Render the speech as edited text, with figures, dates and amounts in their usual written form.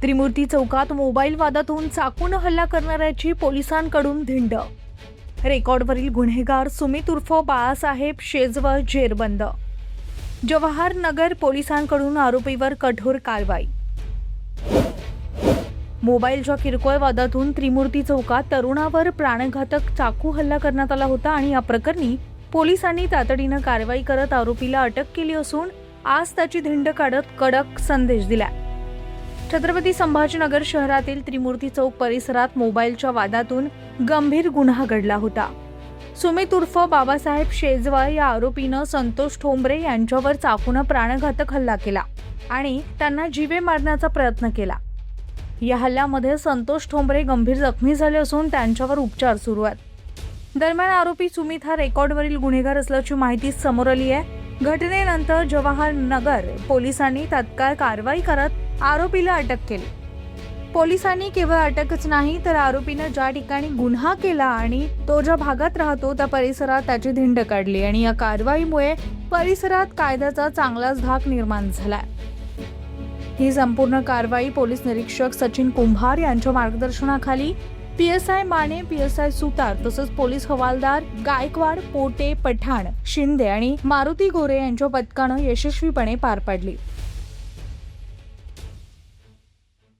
त्रिमूर्ती चौकात मोबाईल वादातून चाकून हल्ला करणाऱ्याची पोलिसांकडून धिंड। रेकॉर्डवरील गुन्हेगार सुमित उर्फ बाळासाहेब शेजवळ जेरबंद। जवाहर नगर पोलिसांकडून आरोपीवर कठोर कारवाई। मोबाईलच्या किरकोळ वादातून त्रिमूर्ती चौकात तरुणावर प्राणघातक चाकू हल्ला करण्यात आला होता आणि या प्रकरणी पोलिसांनी तातडीनं कारवाई करत आरोपीला अटक केली असून आज त्याची धिंड काढत कडक संदेश दिला। छत्रपती संभाजीनगर शहरातील त्रिमूर्ती चौक परिसरात मोबाईलच्या वादातून गंभीर गुन्हा घडला होता। सुमित उर्फ बाबासाहेब शेजवळ या आरोपीनं संतोष ठोंबरे यांच्यावर चाकूनं प्राणघातक हल्ला केला आणि त्यांना जीवे मारण्याचा प्रयत्न केला। या हल्ल्यामध्ये संतोष ठोंबरे गंभीर जखमी झाले असून त्यांच्यावर उपचार सुरू आहेत। दरम्यान आरोपी सुमित हा रेकॉर्डवरील गुन्हेगार असल्याची माहिती समोर आली आहे। घटनेनंतर जवाहर नगर पोलिसांनी तात्काळ कारवाई करत आरोपीला अटक केली। पोलिसांनी केवळ अटकच नाही तर आरोपीनं ज्या ठिकाणी गुन्हा केला आणि तो ज्या भागात राहतो त्या परिसरात त्याची धिंड काढली आणि या कारवाईमुळे परिसरात कायद्याचा चांगलाच धाक निर्माण झाला। ही संपूर्ण कारवाई पोलीस निरीक्षक सचिन कुंभार यांच्या मार्गदर्शनाखाली PSI माने, PSI सुतार तसंच पोलीस हवालदार गायकवाड, पोटे, पठाण, शिंदे आणि मारुती गोरे यांच्या पथकानं यशस्वीपणे पार पाडली।